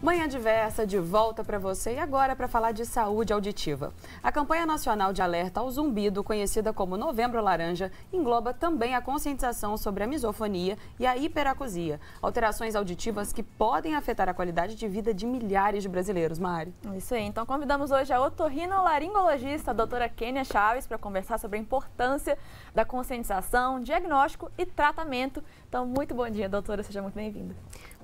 Manhã Diversa de volta para você e agora para falar de saúde auditiva. A campanha nacional de alerta ao zumbido, conhecida como Novembro Laranja, engloba também a conscientização sobre a misofonia e a hiperacusia, alterações auditivas que podem afetar a qualidade de vida de milhares de brasileiros. Mari. Isso aí, então convidamos hoje a otorrinolaringologista, a doutora Kênia Chaves, para conversar sobre a importância da conscientização, diagnóstico e tratamento. Então, muito bom dia, doutora, seja muito bem-vinda.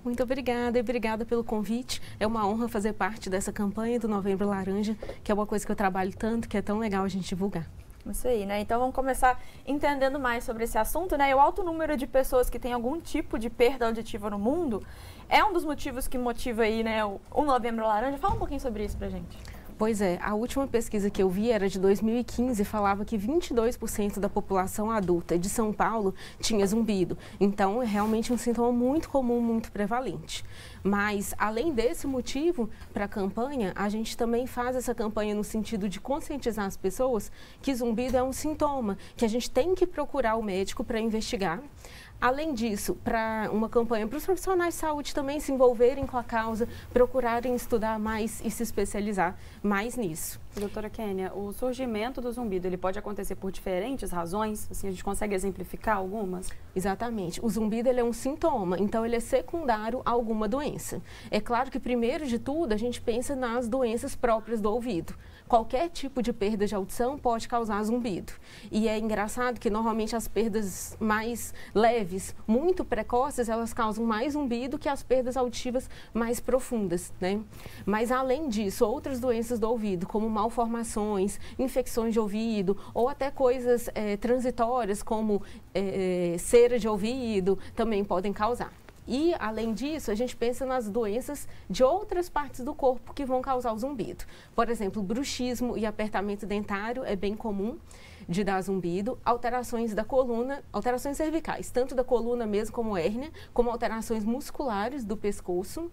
Muito obrigada e obrigada pelo convite. É uma honra fazer parte dessa campanha do Novembro Laranja, que é uma coisa que eu trabalho tanto, que é tão legal a gente divulgar. Isso aí, né? Então vamos começar entendendo mais sobre esse assunto, né? E o alto número de pessoas que têm algum tipo de perda auditiva no mundo é um dos motivos que motiva aí, né, o Novembro Laranja. Fala um pouquinho sobre isso pra gente. Pois é, a última pesquisa que eu vi era de 2015 e falava que 22% da população adulta de São Paulo tinha zumbido. Então, é realmente um sintoma muito comum, muito prevalente. Mas, além desse motivo, para a campanha, a gente também faz essa campanha no sentido de conscientizar as pessoas que zumbido é um sintoma, que a gente tem que procurar o médico para investigar. Além disso, para uma campanha para os profissionais de saúde também se envolverem com a causa, procurarem estudar mais e se especializar mais nisso. Doutora Kênia, o surgimento do zumbido, ele pode acontecer por diferentes razões? Assim, a gente consegue exemplificar algumas? Exatamente. O zumbido ele é um sintoma, então ele é secundário a alguma doença. É claro que, primeiro de tudo, a gente pensa nas doenças próprias do ouvido. Qualquer tipo de perda de audição pode causar zumbido. E é engraçado que, normalmente, as perdas mais leves, muito precoces, elas causam mais zumbido que as perdas auditivas mais profundas, né? Mas, além disso, outras doenças do ouvido, como malformações, infecções de ouvido, ou até coisas transitórias, como cera de ouvido, também podem causar. E, além disso, a gente pensa nas doenças de outras partes do corpo que vão causar o zumbido. Por exemplo, bruxismo e apertamento dentário é bem comum de dar zumbido. Alterações da coluna, alterações cervicais, tanto da coluna mesmo como hérnia, como alterações musculares do pescoço.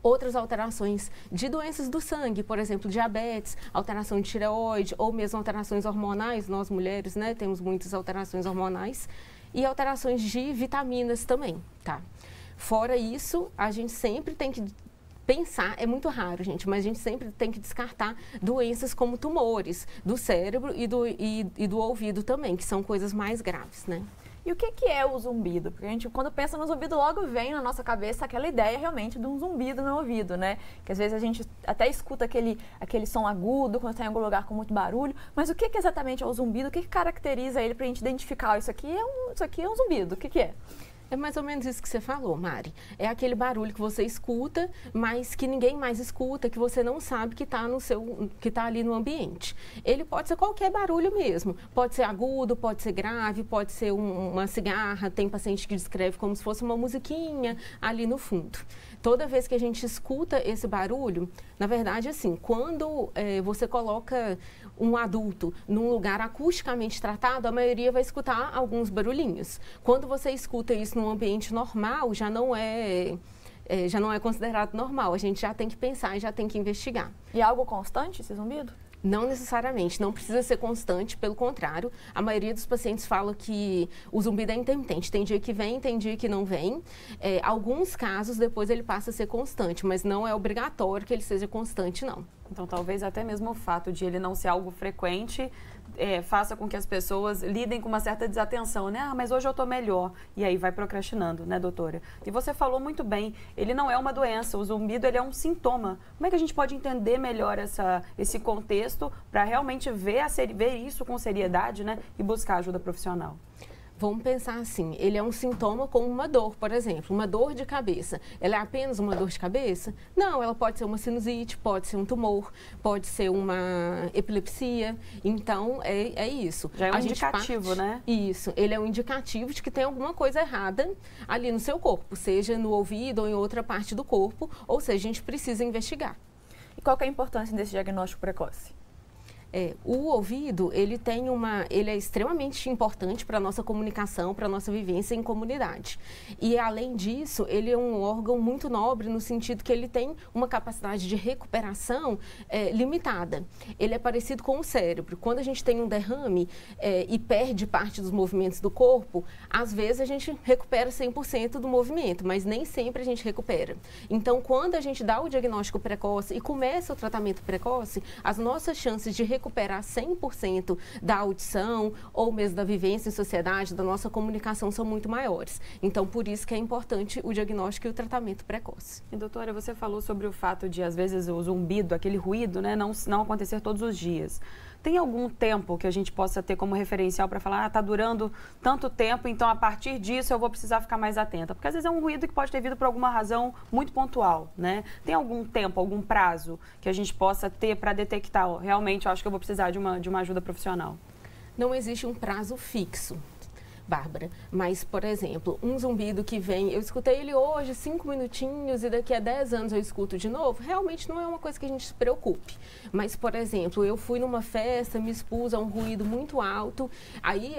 Outras alterações de doenças do sangue, por exemplo, diabetes, alteração de tireoide ou mesmo alterações hormonais. Nós mulheres, né, temos muitas alterações hormonais. E alterações de vitaminas também, tá? Fora isso, a gente sempre tem que pensar, é muito raro, gente, mas a gente sempre tem que descartar doenças como tumores do cérebro e do ouvido também, que são coisas mais graves, né? E o que é o zumbido? Porque a gente, quando pensa no zumbido, logo vem na nossa cabeça aquela ideia realmente de um zumbido no ouvido, né? Que às vezes a gente até escuta aquele som agudo quando está em algum lugar com muito barulho. Mas o que exatamente é o zumbido? O que caracteriza ele para a gente identificar? Isso aqui é um zumbido. O que é? É mais ou menos isso que você falou, Mari. É aquele barulho que você escuta, mas que ninguém mais escuta, que você não sabe que está ali no ambiente. Ele pode ser qualquer barulho mesmo. Pode ser agudo, pode ser grave, pode ser uma cigarra. Tem paciente que descreve como se fosse uma musiquinha ali no fundo. Toda vez que a gente escuta esse barulho, na verdade, assim, quando você coloca um adulto num lugar acusticamente tratado, a maioria vai escutar alguns barulhinhos. Quando você escuta isso num ambiente normal, já não é considerado normal. A gente já tem que pensar e já tem que investigar. E é algo constante esse zumbido? Não necessariamente, não precisa ser constante, pelo contrário. A maioria dos pacientes fala que o zumbido é intermitente. Tem dia que vem, tem dia que não vem. Alguns casos, depois ele passa a ser constante, mas não é obrigatório que ele seja constante, não. Então, talvez até mesmo o fato de ele não ser algo frequente faça com que as pessoas lidem com uma certa desatenção, né? Ah, mas hoje eu tô melhor. E aí vai procrastinando, né, doutora? E você falou muito bem, ele não é uma doença, o zumbido ele é um sintoma. Como é que a gente pode entender melhor esse contexto para realmente ver isso com seriedade, né? E buscar ajuda profissional? Vamos pensar assim, ele é um sintoma como uma dor, por exemplo, uma dor de cabeça. Ela é apenas uma dor de cabeça? Não, ela pode ser uma sinusite, pode ser um tumor, pode ser uma epilepsia. Então, é isso. Já é um indicativo, né? Isso, ele é um indicativo de que tem alguma coisa errada ali no seu corpo, seja no ouvido ou em outra parte do corpo, ou seja, a gente precisa investigar. E qual que é a importância desse diagnóstico precoce? O ouvido, ele é extremamente importante para a nossa comunicação, para a nossa vivência em comunidade. E, além disso, ele é um órgão muito nobre no sentido que ele tem uma capacidade de recuperação limitada. Ele é parecido com o cérebro. Quando a gente tem um derrame e perde parte dos movimentos do corpo, às vezes a gente recupera 100% do movimento, mas nem sempre a gente recupera. Então, quando a gente dá o diagnóstico precoce e começa o tratamento precoce, as nossas chances de recuperar 100% da audição ou mesmo da vivência em sociedade, da nossa comunicação, são muito maiores. Então, por isso que é importante o diagnóstico e o tratamento precoce. E, doutora, você falou sobre o fato de, às vezes, o zumbido, aquele ruído, né, não acontecer todos os dias. Tem algum tempo que a gente possa ter como referencial para falar, está durando tanto tempo, então a partir disso eu vou precisar ficar mais atenta? Porque às vezes é um ruído que pode ter vindo por alguma razão muito pontual, né? Tem algum tempo, algum prazo que a gente possa ter para detectar, realmente eu acho que eu vou precisar de uma ajuda profissional? Não existe um prazo fixo, Bárbara, mas, por exemplo, um zumbido que vem, eu escutei ele hoje 5 minutinhos e daqui a 10 anos eu escuto de novo, realmente não é uma coisa que a gente se preocupe. Mas, por exemplo, eu fui numa festa, me expus a um ruído muito alto, aí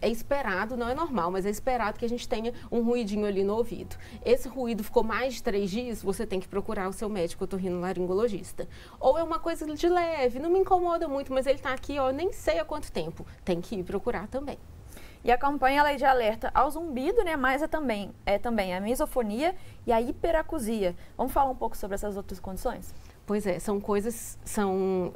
é esperado, não é normal, mas é esperado que a gente tenha um ruidinho ali no ouvido. Esse ruído ficou mais de 3 dias, você tem que procurar o seu médico otorrinolaringologista. Ou é uma coisa de leve, não me incomoda muito, mas ele está aqui, ó, nem sei há quanto tempo, tem que ir procurar também. E a campanha ela é de alerta ao zumbido, né? Mas é também a misofonia e a hiperacusia. Vamos falar um pouco sobre essas outras condições? Pois é, são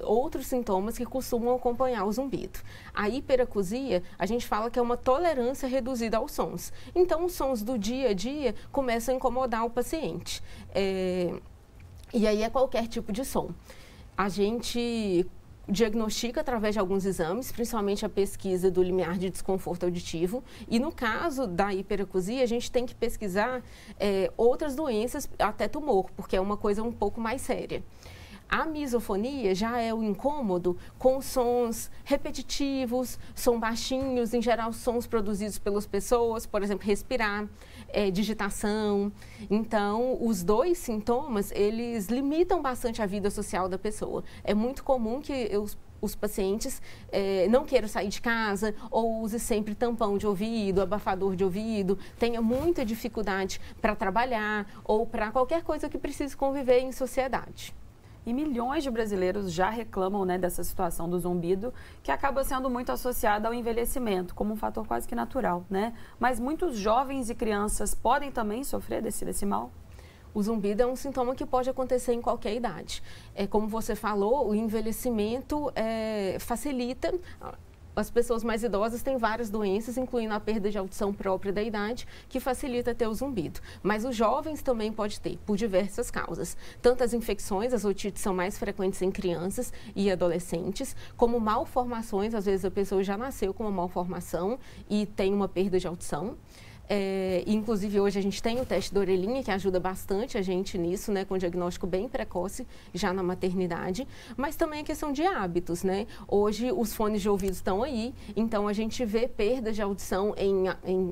outros sintomas que costumam acompanhar o zumbido. A hiperacusia, a gente fala que é uma tolerância reduzida aos sons. Então, os sons do dia a dia começam a incomodar o paciente. E aí é qualquer tipo de som. A gente diagnostica através de alguns exames, principalmente a pesquisa do limiar de desconforto auditivo. E no caso da hiperacusia, a gente tem que pesquisar outras doenças, até tumor, porque é uma coisa um pouco mais séria. A misofonia já é o incômodo com sons repetitivos, sons baixinhos, em geral sons produzidos pelas pessoas, por exemplo, respirar, digitação. Então, os dois sintomas, eles limitam bastante a vida social da pessoa. É muito comum que os pacientes não queiram sair de casa ou use sempre tampão de ouvido, abafador de ouvido, tenha muita dificuldade para trabalhar ou para qualquer coisa que precise conviver em sociedade. E milhões de brasileiros já reclamam, né, dessa situação do zumbido, que acaba sendo muito associada ao envelhecimento, como um fator quase que natural, né? Mas muitos jovens e crianças podem também sofrer desse mal? O zumbido é um sintoma que pode acontecer em qualquer idade. Como você falou, o envelhecimento facilita. As pessoas mais idosas têm várias doenças, incluindo a perda de audição própria da idade, que facilita ter o zumbido. Mas os jovens também podem ter, por diversas causas. Tanto as infecções, as otites são mais frequentes em crianças e adolescentes, como malformações, às vezes a pessoa já nasceu com uma malformação e tem uma perda de audição. Inclusive, hoje a gente tem o teste da orelhinha, que ajuda bastante a gente nisso, né, com um diagnóstico bem precoce, já na maternidade, mas também a questão de hábitos, né? Hoje, os fones de ouvido estão aí, então a gente vê perdas de audição em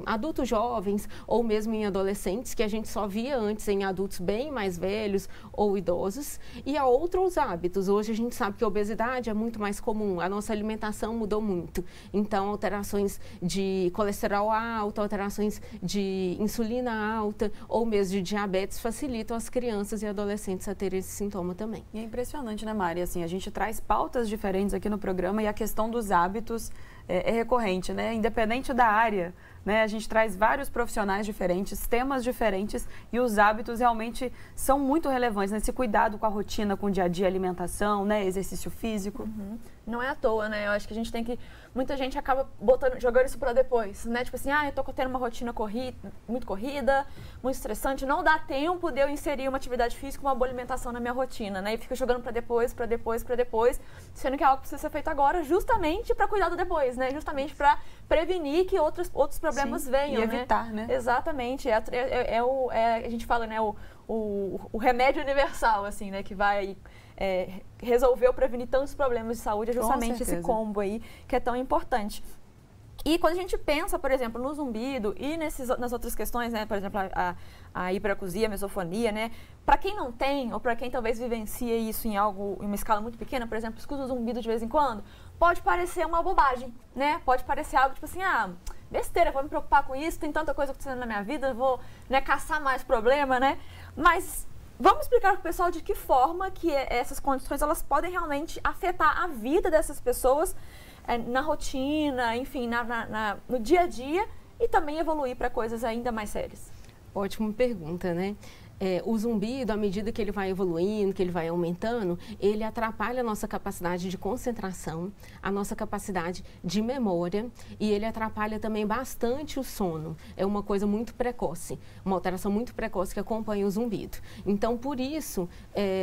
adultos jovens ou mesmo em adolescentes, que a gente só via antes em adultos bem mais velhos ou idosos, e há outros hábitos. Hoje a gente sabe que a obesidade é muito mais comum, a nossa alimentação mudou muito, então alterações de colesterol alto, alterações de insulina alta ou mesmo de diabetes facilitam as crianças e adolescentes a terem esse sintoma também. E é impressionante, né, Mari? Assim, a gente traz pautas diferentes aqui no programa e a questão dos hábitos é recorrente, né? Independente da área, né? A gente traz vários profissionais diferentes, temas diferentes e os hábitos realmente são muito relevantes, né? Esse cuidado com a rotina, com o dia a dia, alimentação, né? Exercício físico. Não é à toa, né? Eu acho que a gente tem que... Muita gente acaba jogando isso para depois, né? Tipo assim, eu tô tendo uma rotina muito corrida, muito estressante, não dá tempo de eu inserir uma atividade física, uma boa alimentação na minha rotina, né? E fica jogando para depois, sendo que é algo que precisa ser feito agora justamente para cuidar do depois, né? Justamente para prevenir que outros problemas venham, e evitar, né? Exatamente. A gente fala, né? O remédio universal, assim, né? Que vai... resolver ou prevenir tantos problemas de saúde é justamente esse combo aí que é tão importante. E quando a gente pensa, por exemplo, no zumbido e nas outras questões, né, por exemplo, a hiperacusia, a mesofonia, né, para quem não tem, ou para quem talvez vivencia isso em uma escala muito pequena, por exemplo, escuta o zumbido de vez em quando, pode parecer uma bobagem, né, pode parecer algo tipo assim, besteira, vou me preocupar com isso, tem tanta coisa acontecendo na minha vida, vou, né, caçar mais problema, né, mas vamos explicar para o pessoal de que forma que essas condições, elas podem realmente afetar a vida dessas pessoas, na rotina, enfim, no dia a dia, e também evoluir para coisas ainda mais sérias. Ótima pergunta, né? O zumbido, à medida que ele vai evoluindo, que ele vai aumentando, ele atrapalha a nossa capacidade de concentração, a nossa capacidade de memória, e ele atrapalha também bastante o sono. É uma coisa muito precoce, uma alteração muito precoce que acompanha o zumbido. Então, por isso,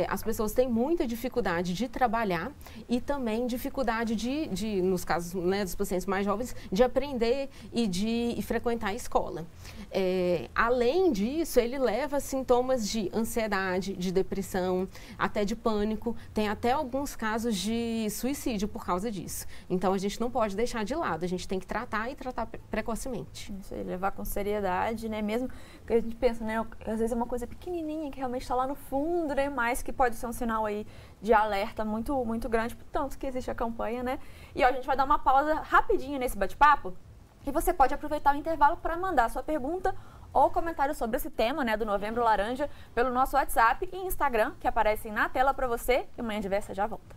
as pessoas têm muita dificuldade de trabalhar e também dificuldade nos casos, né, dos pacientes mais jovens, de aprender e de frequentar a escola. Além disso, ele leva a sintomas de ansiedade, de depressão, até de pânico. Tem até alguns casos de suicídio por causa disso. Então, a gente não pode deixar de lado. A gente tem que tratar e tratar precocemente. Isso aí, levar com seriedade, né? Mesmo que a gente pensa, né? Às vezes é uma coisa pequenininha que realmente está lá no fundo, né? Mas que pode ser um sinal aí de alerta muito, muito grande, tanto que existe a campanha, né? E ó, a gente vai dar uma pausa rapidinho nesse bate-papo e você pode aproveitar o intervalo para mandar a sua pergunta ou comentário sobre esse tema, né, do Novembro Laranja, pelo nosso WhatsApp e Instagram, que aparecem na tela para você. E Manhã Diversa já volta.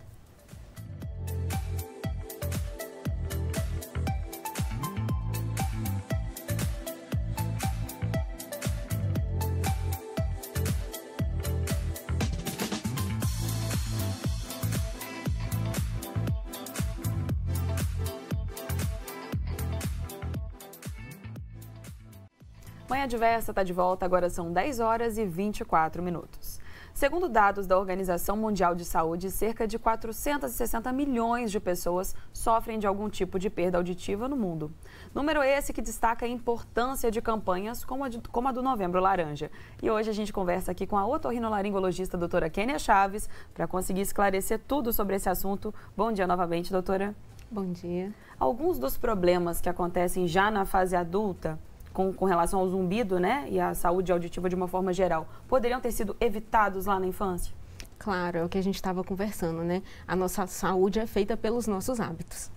Manhã Diversa está de volta, agora são 10 horas e 24 minutos. Segundo dados da Organização Mundial de Saúde, cerca de 460 milhões de pessoas sofrem de algum tipo de perda auditiva no mundo. Número esse que destaca a importância de campanhas como a do Novembro Laranja. E hoje a gente conversa aqui com a otorrinolaringologista doutora Kênia Chaves para conseguir esclarecer tudo sobre esse assunto. Bom dia novamente, doutora. Bom dia. Alguns dos problemas que acontecem já na fase adulta, com relação ao zumbido, né, e à saúde auditiva de uma forma geral, poderiam ter sido evitados lá na infância? Claro, é o que a gente estava conversando, né? A nossa saúde é feita pelos nossos hábitos.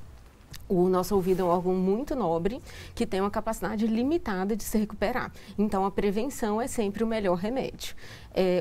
O nosso ouvido é um órgão muito nobre, que tem uma capacidade limitada de se recuperar. Então, a prevenção é sempre o melhor remédio.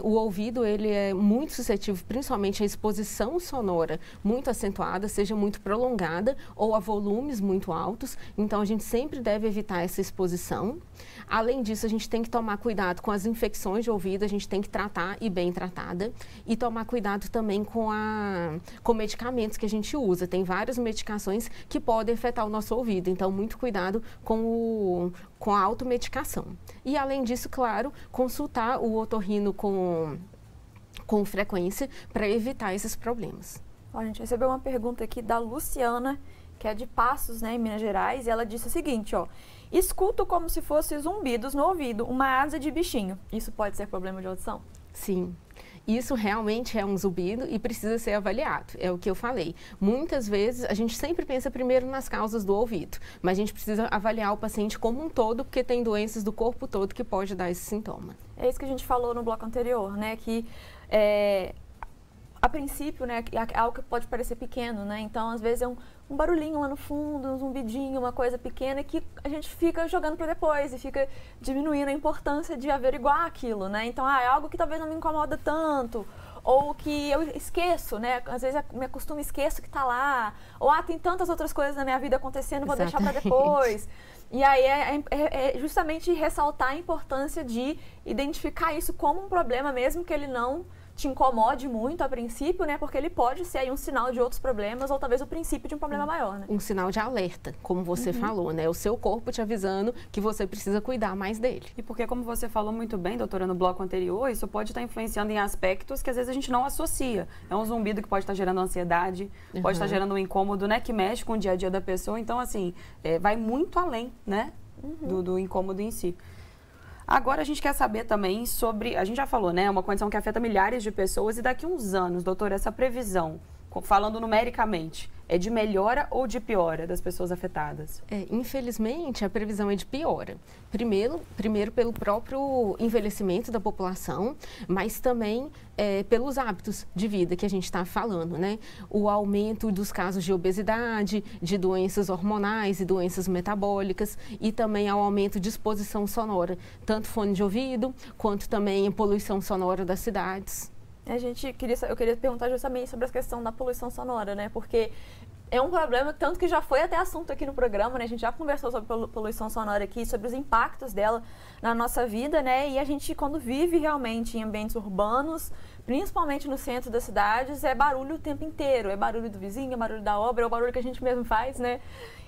O ouvido, ele é muito suscetível, principalmente à exposição sonora muito acentuada, seja muito prolongada ou a volumes muito altos. Então, a gente sempre deve evitar essa exposição. Além disso, a gente tem que tomar cuidado com as infecções de ouvido, a gente tem que tratar e bem tratada. E tomar cuidado também com medicamentos que a gente usa. Tem várias medicações que podem afetar o nosso ouvido. Então, muito cuidado com a automedicação. E, além disso, claro, consultar o otorrino com frequência para evitar esses problemas. A gente recebeu uma pergunta aqui da Luciana, que é de Passos, né, em Minas Gerais, e ela disse o seguinte, ó: escuto como se fosse zumbidos no ouvido, uma asa de bichinho. Isso pode ser problema de audição? Sim. Isso realmente é um zumbido e precisa ser avaliado, é o que eu falei. Muitas vezes, a gente sempre pensa primeiro nas causas do ouvido, mas a gente precisa avaliar o paciente como um todo, porque tem doenças do corpo todo que pode dar esse sintoma. É isso que a gente falou no bloco anterior, né, que a princípio, né, é algo que pode parecer pequeno, né, então às vezes é um barulhinho lá no fundo, um zumbidinho, uma coisa pequena que a gente fica jogando para depois e fica diminuindo a importância de averiguar aquilo, né, então é algo que talvez não me incomoda tanto, ou que eu esqueço, né, às vezes eu me acostumo e esqueço que tá lá, ou tem tantas outras coisas na minha vida acontecendo, vou deixar para depois. E aí é justamente ressaltar a importância de identificar isso como um problema, mesmo que ele não te incomode muito a princípio, né? Porque ele pode ser aí um sinal de outros problemas ou talvez o princípio de um problema maior, né? Um sinal de alerta, como você falou, né? O seu corpo te avisando que você precisa cuidar mais dele. E porque, como você falou muito bem, doutora, no bloco anterior, isso pode estar influenciando em aspectos que às vezes a gente não associa. É um zumbido que pode estar gerando ansiedade, pode estar gerando um incômodo, né? Que mexe com o dia a dia da pessoa. Então, assim, vai muito além, né? Do incômodo em si. Agora a gente quer saber também sobre, a gente já falou, né, uma condição que afeta milhares de pessoas e daqui a uns anos, doutora, essa previsão falando numericamente, é de melhora ou de piora das pessoas afetadas? Infelizmente, a previsão é de piora. Primeiro pelo próprio envelhecimento da população, mas também pelos hábitos de vida que a gente está falando, né? O aumento dos casos de obesidade, de doenças hormonais e doenças metabólicas e também ao aumento de exposição sonora, tanto fone de ouvido, quanto também a poluição sonora das cidades. Eu queria perguntar justamente sobre a questão da poluição sonora, né? Porque é um problema, tanto que já foi até assunto aqui no programa, né? A gente já conversou sobre poluição sonora aqui, sobre os impactos dela na nossa vida, né? E a gente, quando vive realmente em ambientes urbanos, principalmente no centro das cidades, é barulho o tempo inteiro. É barulho do vizinho, é barulho da obra, é o barulho que a gente mesmo faz, né?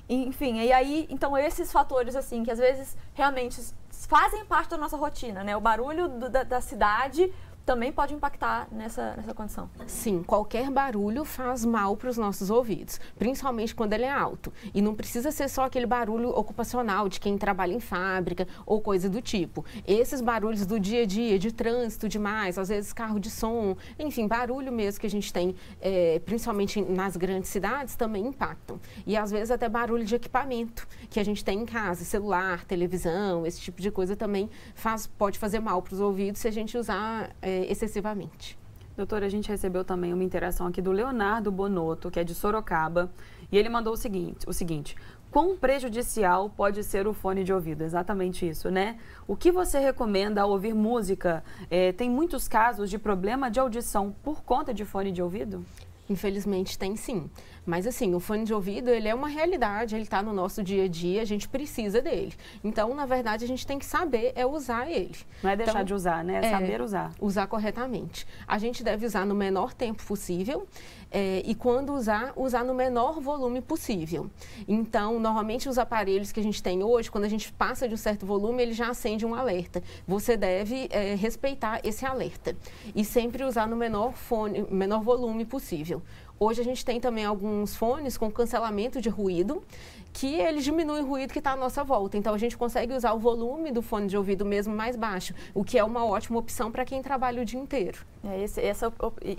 Enfim, e aí, então esses fatores, assim, que às vezes realmente fazem parte da nossa rotina, né? O barulho da cidade também pode impactar nessa condição. Sim, qualquer barulho faz mal para os nossos ouvidos, principalmente quando ele é alto. E não precisa ser só aquele barulho ocupacional de quem trabalha em fábrica ou coisa do tipo. Esses barulhos do dia a dia, de trânsito demais, às vezes carro de som, enfim, barulho mesmo que a gente tem, principalmente nas grandes cidades, também impactam. E às vezes até barulho de equipamento que a gente tem em casa, celular, televisão, esse tipo de coisa também pode fazer mal para os ouvidos se a gente usar excessivamente. Doutora, a gente recebeu também uma interação aqui do Leonardo Bonotto, que é de Sorocaba, e ele mandou o seguinte: quão prejudicial pode ser o fone de ouvido? Exatamente isso, né? O que você recomenda ao ouvir música? Tem muitos casos de problema de audição por conta de fone de ouvido? Infelizmente tem sim, mas assim, o fone de ouvido, ele é uma realidade, ele está no nosso dia a dia, a gente precisa dele. Então, na verdade, a gente tem que saber usar ele. Não é deixar de usar, né? É saber usar. Usar corretamente. A gente deve usar no menor tempo possível e quando usar no menor volume possível. Então, normalmente os aparelhos que a gente tem hoje, quando a gente passa de um certo volume, ele já acende um alerta. Você deve respeitar esse alerta e sempre usar no menor volume possível. Hoje a gente tem também alguns fones com cancelamento de ruído, que eles diminuem o ruído que está à nossa volta. Então, a gente consegue usar o volume do fone de ouvido mesmo mais baixo, o que é uma ótima opção para quem trabalha o dia inteiro. Essa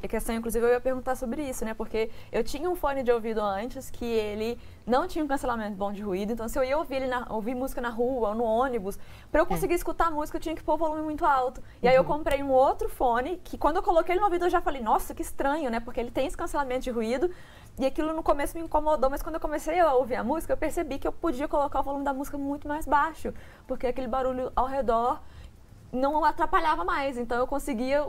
questão, inclusive, eu ia perguntar sobre isso, né? Porque eu tinha um fone de ouvido antes que ele não tinha um cancelamento bom de ruído. Então, se eu ia ouvir música na rua ou no ônibus, para eu conseguir escutar a música, eu tinha que pôr o volume muito alto. E aí eu comprei um outro fone, que quando eu coloquei ele no ouvido, eu já falei, nossa, que estranho, né? Porque ele tem esse cancelamento de ruído. E aquilo no começo me incomodou, mas quando eu comecei a ouvir a música, eu percebi que eu podia colocar o volume da música muito mais baixo, porque aquele barulho ao redor não atrapalhava mais, então eu conseguia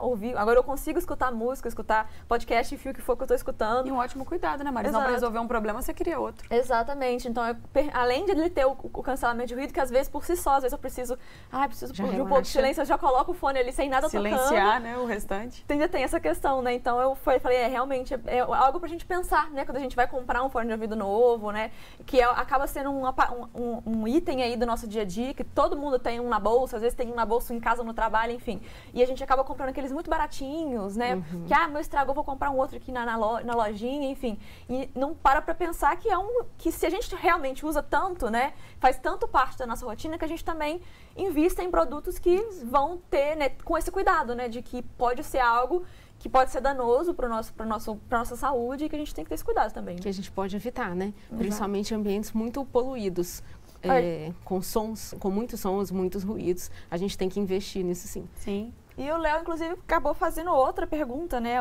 ouvir. Agora eu consigo escutar música, escutar podcast, enfim, o que for que eu estou escutando. E um ótimo cuidado, né, Marisa? Não, para resolver um problema, você cria outro. Exatamente. Então, além de ele ter o cancelamento de ruído, que às vezes por si só, às vezes eu preciso de um pouco de silêncio, eu já coloco o fone ali sem nada tocando. Silenciar, né, o restante. Ainda tem essa questão, né? Então eu falei, realmente é algo pra gente pensar, né? Quando a gente vai comprar um fone de ouvido novo, né? Que acaba sendo um item aí do nosso dia a dia, que todo mundo tem um na bolsa, às vezes tem um na bolsa em casa, no trabalho, enfim. E a gente acaba comprando aqueles muito baratinhos, né? Que, meu estragou, vou comprar um outro aqui na lojinha, enfim. E não para pensar que se a gente realmente usa tanto, né? Faz tanto parte da nossa rotina que a gente também invista em produtos que vão ter, né, com esse cuidado, né? De que pode ser algo que pode ser danoso para nossa saúde e que a gente tem que ter esse cuidado também. Que a gente pode evitar, né? Principalmente em ambientes muito poluídos. Com muitos sons, muitos ruídos, a gente tem que investir nisso sim. Sim. E o Léo, inclusive, acabou fazendo outra pergunta, né,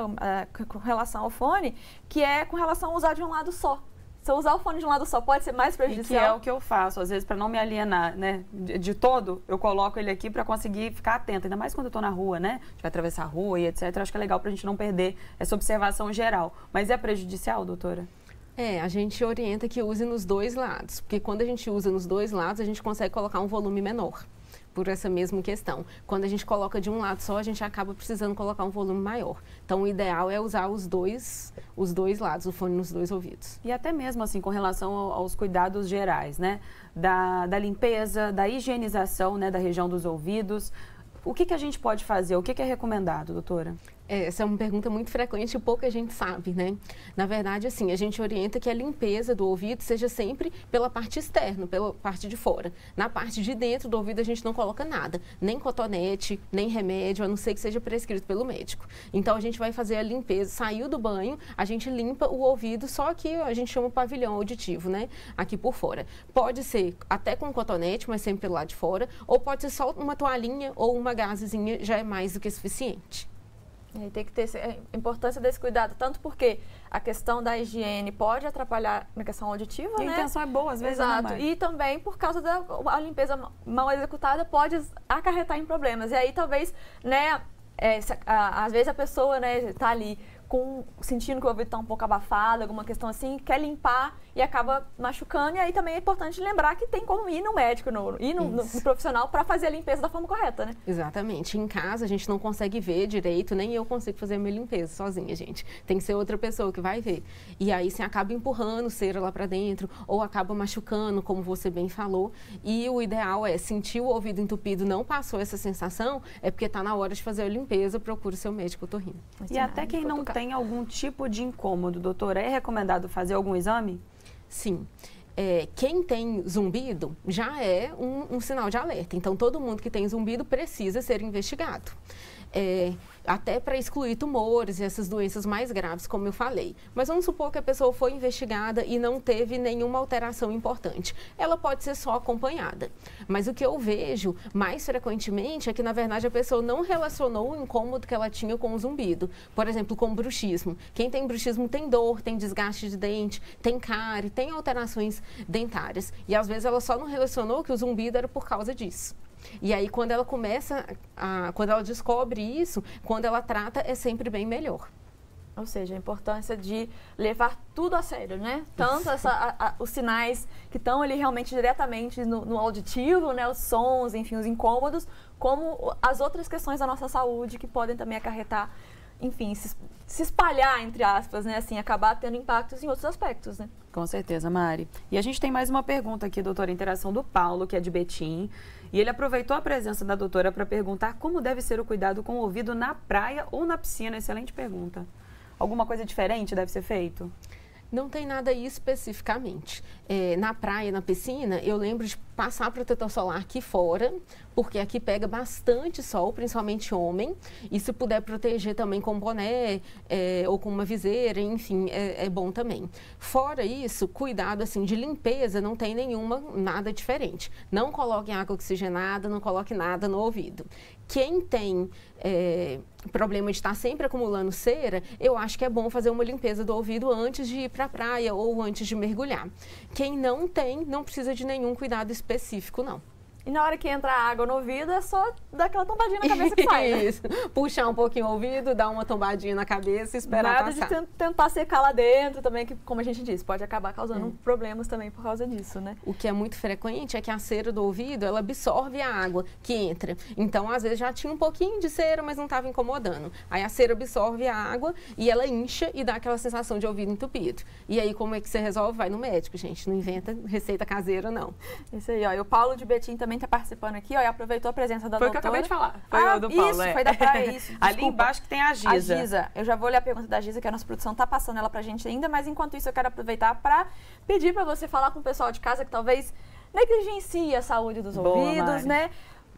com relação ao fone, que é com relação a usar de um lado só. Se eu usar o fone de um lado só, pode ser mais prejudicial? E que é o que eu faço, às vezes, para não me alienar, né? De todo, eu coloco ele aqui para conseguir ficar atenta, ainda mais quando eu estou na rua, né? A gente vai atravessar a rua e etc. Acho que é legal para a gente não perder essa observação geral. Mas é prejudicial, doutora? A gente orienta que use nos dois lados, porque quando a gente usa nos dois lados, a gente consegue colocar um volume menor, por essa mesma questão. Quando a gente coloca de um lado só, a gente acaba precisando colocar um volume maior. Então, o ideal é usar os dois lados, o fone nos dois ouvidos. E até mesmo, assim, com relação aos cuidados gerais, né? Da limpeza, da higienização, né, da região dos ouvidos. O que a gente pode fazer? O que é recomendado, doutora? Essa é uma pergunta muito frequente e pouca gente sabe, né? Na verdade, assim, a gente orienta que a limpeza do ouvido seja sempre pela parte externa, pela parte de fora. Na parte de dentro do ouvido a gente não coloca nada, nem cotonete, nem remédio, a não ser que seja prescrito pelo médico. Então a gente vai fazer a limpeza, saiu do banho, a gente limpa o ouvido, só que a gente chama pavilhão auditivo, né? Aqui por fora. Pode ser até com cotonete, mas sempre pelo lado de fora, ou pode ser só uma toalhinha ou uma gazezinha, já é mais do que suficiente. E tem que ter a importância desse cuidado, tanto porque a questão da higiene pode atrapalhar a questão auditiva, e né? a intenção é boa, às vezes. Exato. E também por causa da a limpeza mal executada pode acarretar em problemas. E aí talvez, né, às vezes a pessoa, né, tá ali sentindo que o ouvido está um pouco abafado, alguma questão assim, quer limpar e acaba machucando. E aí também é importante lembrar que tem como ir no médico, ir no profissional para fazer a limpeza da forma correta, né? Exatamente. Em casa a gente não consegue ver direito, nem eu consigo fazer a minha limpeza sozinha, gente. Tem que ser outra pessoa que vai ver. E aí você acaba empurrando cera lá para dentro ou acaba machucando, como você bem falou. E o ideal é sentir o ouvido entupido, não passou essa sensação, é porque está na hora de fazer a limpeza, procure seu médico otorrino. E até quem não tem algum tipo de incômodo, doutora, é recomendado fazer algum exame? Sim. Quem tem zumbido já é um sinal de alerta. Então, todo mundo que tem zumbido precisa ser investigado. Até para excluir tumores e essas doenças mais graves, como eu falei. Mas vamos supor que a pessoa foi investigada e não teve nenhuma alteração importante. Ela pode ser só acompanhada. Mas o que eu vejo mais frequentemente é que, na verdade, a pessoa não relacionou o incômodo que ela tinha com o zumbido. Por exemplo, com bruxismo. Quem tem bruxismo tem dor, tem desgaste de dente, tem cárie, tem alterações dentárias. E às vezes ela só não relacionou que o zumbido era por causa disso. E aí, quando ela quando ela descobre isso, quando ela trata, é sempre bem melhor. Ou seja, a importância de levar tudo a sério, né? Tanto os sinais que estão ali realmente diretamente no auditivo, né? Os sons, enfim, os incômodos, como as outras questões da nossa saúde que podem também acarretar, enfim, se espalhar, entre aspas, né? Assim, acabar tendo impactos em outros aspectos, né? Com certeza, Mari. E a gente tem mais uma pergunta aqui, doutora, interação do Paulo, que é de Betim. E ele aproveitou a presença da doutora para perguntar como deve ser o cuidado com o ouvido na praia ou na piscina. Excelente pergunta. Alguma coisa diferente deve ser feito? Não tem nada especificamente. Na praia, na piscina, eu lembro de passar protetor solar aqui fora, porque aqui pega bastante sol, principalmente homem, e se puder proteger também com boné ou com uma viseira, enfim, é bom também. Fora isso, cuidado assim de limpeza, não tem nada diferente. Não coloque água oxigenada, não coloque nada no ouvido. Quem tem problema de estar sempre acumulando cera, eu acho que é bom fazer uma limpeza do ouvido antes de ir para a praia ou antes de mergulhar. Quem não tem, não precisa de nenhum cuidado específico, não. E na hora que entra a água no ouvido, é só dar aquela tombadinha na cabeça que sai, né? Isso. Puxar um pouquinho o ouvido, dar uma tombadinha na cabeça e esperar passar. Nada de tentar secar lá dentro também, que, como a gente disse, pode acabar causando problemas também por causa disso, né? O que é muito frequente é que a cera do ouvido, ela absorve a água que entra. Então, às vezes, já tinha um pouquinho de cera, mas não estava incomodando. Aí a cera absorve a água e ela incha e dá aquela sensação de ouvido entupido. E aí, como é que você resolve? Vai no médico, gente. Não inventa receita caseira, não. Isso aí, ó. E o Paulo de Betim também está participando aqui, ó, e aproveitou a presença da doutora. Foi o que eu acabei de falar. Foi o do Paulo, isso, foi da praia, isso. Ali embaixo que tem a Giza. A Giza. Eu já vou ler a pergunta da Giza, que a nossa produção tá passando ela pra gente ainda, mas enquanto isso eu quero aproveitar para pedir para você falar com o pessoal de casa que talvez negligencie a saúde dos ouvidos, Mari. né?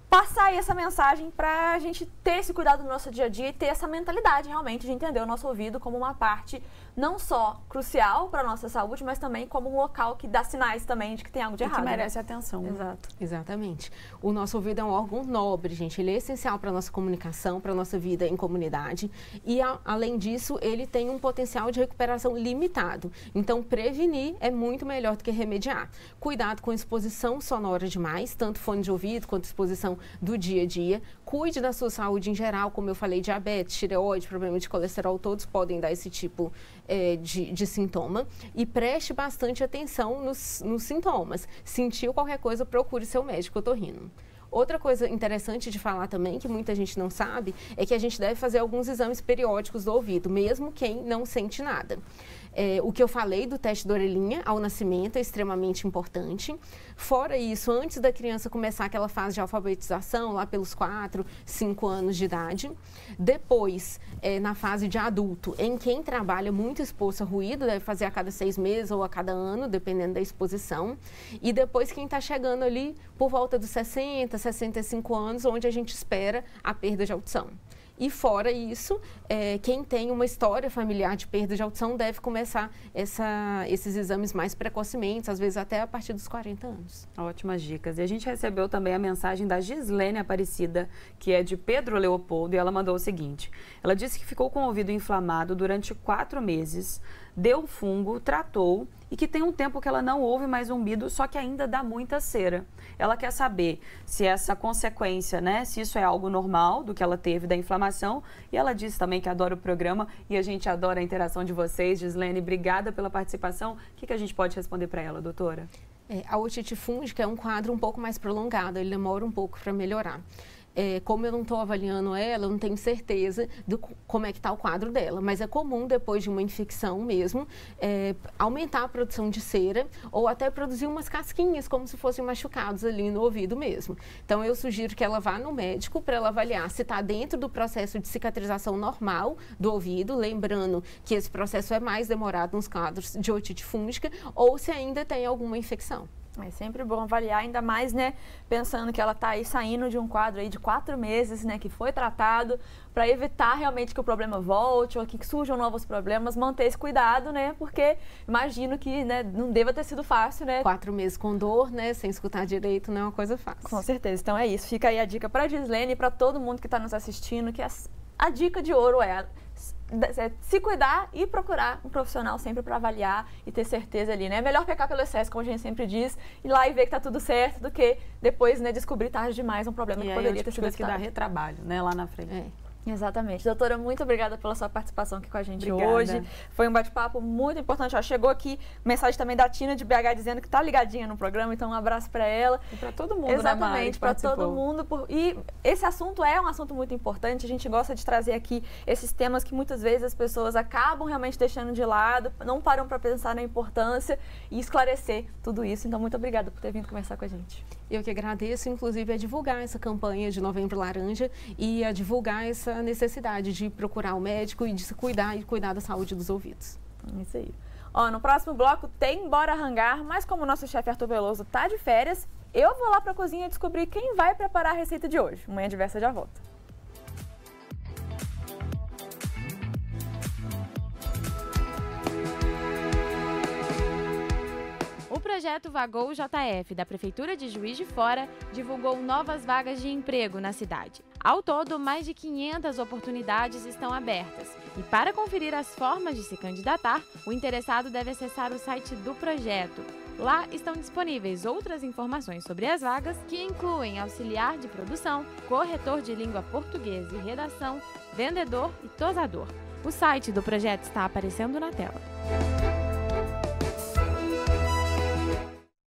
Passar aí essa mensagem para a gente ter esse cuidado no nosso dia a dia e ter essa mentalidade realmente de entender o nosso ouvido como uma parte não só crucial para a nossa saúde, mas também como um local que dá sinais também de que tem algo de errado. Que merece atenção. Exato. Exatamente. O nosso ouvido é um órgão nobre, gente. Ele é essencial para a nossa comunicação, para a nossa vida em comunidade. E, além disso, ele tem um potencial de recuperação limitado. Então, prevenir é muito melhor do que remediar. Cuidado com exposição sonora demais, tanto fone de ouvido quanto exposição do dia a dia. Cuide da sua saúde em geral, como eu falei, diabetes, tireoide, problema de colesterol, todos podem dar esse tipo de sintoma. E preste bastante atenção nos sintomas. Sentiu qualquer coisa, procure seu médico otorrino. Outra coisa interessante de falar também, que muita gente não sabe, é que a gente deve fazer alguns exames periódicos do ouvido, mesmo quem não sente nada. O que eu falei do teste da orelhinha ao nascimento é extremamente importante. Fora isso, antes da criança começar aquela fase de alfabetização, lá pelos 4, 5 anos de idade. Depois, na fase de adulto, em quem trabalha muito exposto a ruído, deve fazer a cada 6 meses ou a cada ano, dependendo da exposição. E depois, quem está chegando ali por volta dos 60, 65 anos, onde a gente espera a perda de audição. E fora isso, quem tem uma história familiar de perda de audição deve começar esses exames mais precocemente, às vezes até a partir dos 40 anos. Ótimas dicas. E a gente recebeu também a mensagem da Gislene Aparecida, que é de Pedro Leopoldo, e ela mandou o seguinte. Ela disse que ficou com o ouvido inflamado durante 4 meses, deu fungo, tratou e que tem um tempo que ela não ouve mais zumbido, só que ainda dá muita cera. Ela quer saber se essa consequência, né, se isso é algo normal do que ela teve da inflamação. E ela disse também que adora o programa e a gente adora a interação de vocês. Gislene, obrigada pela participação. O que a gente pode responder para ela, doutora? A otite fúngica é um quadro um pouco mais prolongado, ele demora um pouco para melhorar. Como eu não estou avaliando ela, eu não tenho certeza de como é que está o quadro dela, mas é comum, depois de uma infecção mesmo, aumentar a produção de cera ou até produzir umas casquinhas, como se fossem machucados ali no ouvido mesmo. Então, eu sugiro que ela vá no médico para ela avaliar se está dentro do processo de cicatrização normal do ouvido, lembrando que esse processo é mais demorado nos quadros de otite fúngica, ou se ainda tem alguma infecção. É sempre bom avaliar, ainda mais, né, pensando que ela está aí saindo de um quadro aí de 4 meses, né, que foi tratado, para evitar realmente que o problema volte ou que surjam novos problemas, manter esse cuidado, né, porque imagino que, né, não deva ter sido fácil, né. 4 meses com dor, né, sem escutar direito, não é uma coisa fácil. Com certeza, então é isso. Fica aí a dica para a Gislene e para todo mundo que está nos assistindo, que a dica de ouro é se cuidar e procurar um profissional sempre para avaliar e ter certeza ali, né? É melhor pecar pelo excesso, como a gente sempre diz, ir lá e ver que tá tudo certo, do que depois, né, descobrir tarde demais um problema que poderia ter sido evitado. Que dá retrabalho, né, lá na frente. Exatamente. Doutora, muito obrigada pela sua participação aqui com a gente obrigada. Hoje. Foi um bate-papo muito importante. Ó, chegou aqui mensagem também da Tina de BH dizendo que tá ligadinha no programa, então um abraço para ela. E para todo mundo, exatamente, para todo mundo. E esse assunto é um assunto muito importante. A gente gosta de trazer aqui esses temas que muitas vezes as pessoas acabam realmente deixando de lado, não param para pensar na importância e esclarecer tudo isso. Então, muito obrigada por ter vindo conversar com a gente. Eu que agradeço, inclusive, a divulgar essa campanha de Novembro Laranja e a divulgar essa necessidade de procurar o médico e de se cuidar e cuidar da saúde dos ouvidos. Isso aí. Ó, no próximo bloco tem Bora Rangar, mas como o nosso chefe Arthur Veloso tá de férias, eu vou lá para a cozinha descobrir quem vai preparar a receita de hoje. Manhã Diversa já volta. O projeto Vagou JF da Prefeitura de Juiz de Fora divulgou novas vagas de emprego na cidade. Ao todo, mais de 500 oportunidades estão abertas. E para conferir as formas de se candidatar, o interessado deve acessar o site do projeto. Lá estão disponíveis outras informações sobre as vagas, que incluem auxiliar de produção, corretor de língua portuguesa e redação, vendedor e tosador. O site do projeto está aparecendo na tela.